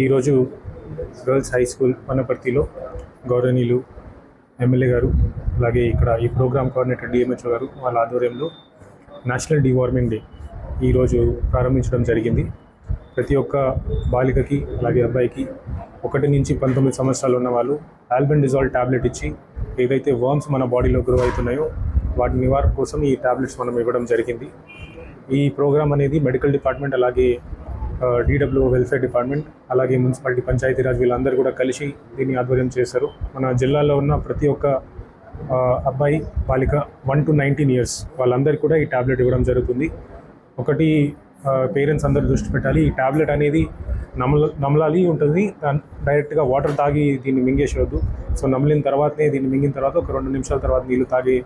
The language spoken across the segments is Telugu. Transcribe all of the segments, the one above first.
ఈరోజు గర్ల్స్ హై స్కూల్ వనపర్తిలో గౌరవనీయులు ఎమ్మెల్యే గారు, అలాగే ఇక్కడ ఈ ప్రోగ్రామ్ కోఆర్డినేటర్ డిఎంహెచ్ఓ గారు వాళ్ళ ఆధ్వర్యంలో నేషనల్ డీవార్మింగ్ డే ఈరోజు ప్రారంభించడం జరిగింది. ప్రతి ఒక్క బాలికకి అలాగే అబ్బాయికి 1 నుంచి 19 సంవత్సరాలు ఉన్న వాళ్ళు ఆల్బెండిజాల్ టాబ్లెట్ ఇచ్చి ఏదైతే వర్మ్స్ మన బాడీలో గ్రో అవుతున్నాయో వాటి నివారణ కోసం ఈ టాబ్లెట్స్ మనం ఇవ్వడం జరిగింది. ఈ ప్రోగ్రామ్ అనేది మెడికల్ డిపార్ట్మెంట్, అలాగే DWO వెల్ఫేర్ డిపార్ట్మెంట్, అలాగే మున్సిపాలిటీ, పంచాయతీరాజ్ వీళ్ళందరూ కూడా కలిసి దీన్ని ఆధ్వర్యం చేశారు. మన జిల్లాలో ఉన్న ప్రతి ఒక్క అబ్బాయి బాలిక 1 to 19 years వాళ్ళందరికీ కూడా ఈ టాబ్లెట్ ఇవ్వడం జరుగుతుంది. ఒకటి పేరెంట్స్ అందరూ దృష్టి పెట్టాలి. ఈ టాబ్లెట్ అనేది నమలాలి ఉంటుంది, డైరెక్ట్గా వాటర్ తాగి దీన్ని మింగేసేవద్దు. సో నమిలిన తర్వాతనే, దీన్ని మింగిన తర్వాత ఒక 2 నిమిషాల తర్వాత నీళ్ళు తాగే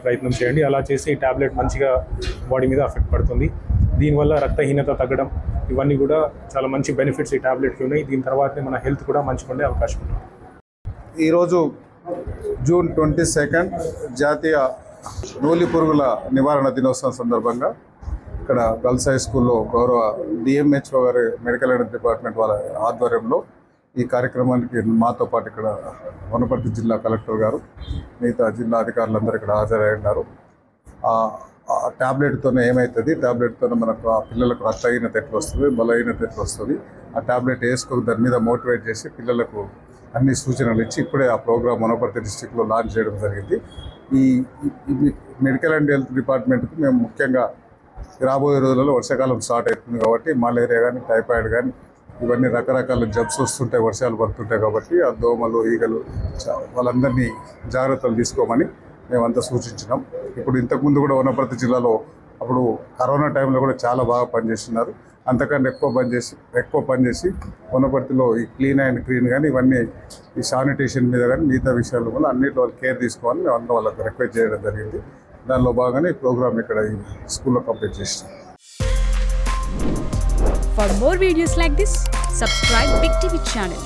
ప్రయత్నం చేయండి. అలా చేస్తే ఈ టాబ్లెట్ మంచిగా బాడీ మీద ఎఫెక్ట్ పడుతుంది. దీనివల్ల రక్తహీనత తగ్గడం, ఇవన్నీ కూడా చాలా మంచి బెనిఫిట్స్ ఈ టాబ్లెట్కి ఉన్నాయి. దీని తర్వాతనే మన హెల్త్ కూడా మంచిగా ఉండే అవకాశం ఉంది. ఈరోజు జూన్ 22 జాతీయ నూలి పురుగుల నివారణ దినోత్సవం సందర్భంగా ఇక్కడ గర్ల్స్ హై స్కూల్లో గౌరవ డిఎంహెచ్ఓ గారి మెడికల్ అండ్ డిపార్ట్మెంట్ వాళ్ళ ఆధ్వర్యంలో ఈ కార్యక్రమానికి మాతో పాటు ఇక్కడ వనపర్తి జిల్లా కలెక్టర్ గారు, మిగతా జిల్లా అధికారులందరూ ఇక్కడ హాజరై ఉన్నారు. ట్యాబ్లెట్తోనే ఏమవుతుంది, ట్యాబ్లెట్తోనే మనకు ఆ పిల్లలకు రక్తహీనత ఎట్లా వస్తుంది, బలహీనత ఎట్లా వస్తుంది, ఆ ట్యాబ్లెట్ వేసుకొని దాని మీద మోటివేట్ చేసి పిల్లలకు అన్ని సూచనలు ఇచ్చి ఇప్పుడే ఆ ప్రోగ్రామ్ వనపర్తి డిస్టిక్లో లాంచ్ చేయడం జరిగింది. ఈ మెడికల్ అండ్ హెల్త్ డిపార్ట్మెంట్కి మేము ముఖ్యంగా రాబోయే రోజులలో వర్షాకాలం స్టార్ట్ అవుతుంది కాబట్టి మలేరియా కానీ, టైఫాయిడ్ కానీ, ఇవన్నీ రకరకాల జబ్స్ వస్తుంటాయి, వర్షాలు పడుతుంటాయి కాబట్టి ఆ దోమలు, ఈగలు వాళ్ళందరినీ జాగ్రత్తలు తీసుకోమని మేమంతా సూచించినాం. ఇప్పుడు ఇంతకుముందు కూడా వనపర్తి జిల్లాలో అప్పుడు కరోనా టైంలో కూడా చాలా బాగా పనిచేస్తున్నారు. అంతకంటే ఎక్కువ పనిచేసి వనపర్తిలో ఈ క్లీన్ అండ్ క్లీన్ కానీ, ఇవన్నీ ఈ శానిటేషన్ మీద కానీ, మిగతా విషయాల్లో కూడా అన్నింటి వాళ్ళు కేర్ తీసుకోవాలని మేము అందరం వాళ్ళకి రిక్వెస్ట్ చేయడం జరిగింది. దానిలో భాగంగానే ఈ ప్రోగ్రామ్ ఇక్కడ ఈ స్కూల్లో కంప్లీట్ చేస్తాం. For more videos like this, subscribe Big TV channel.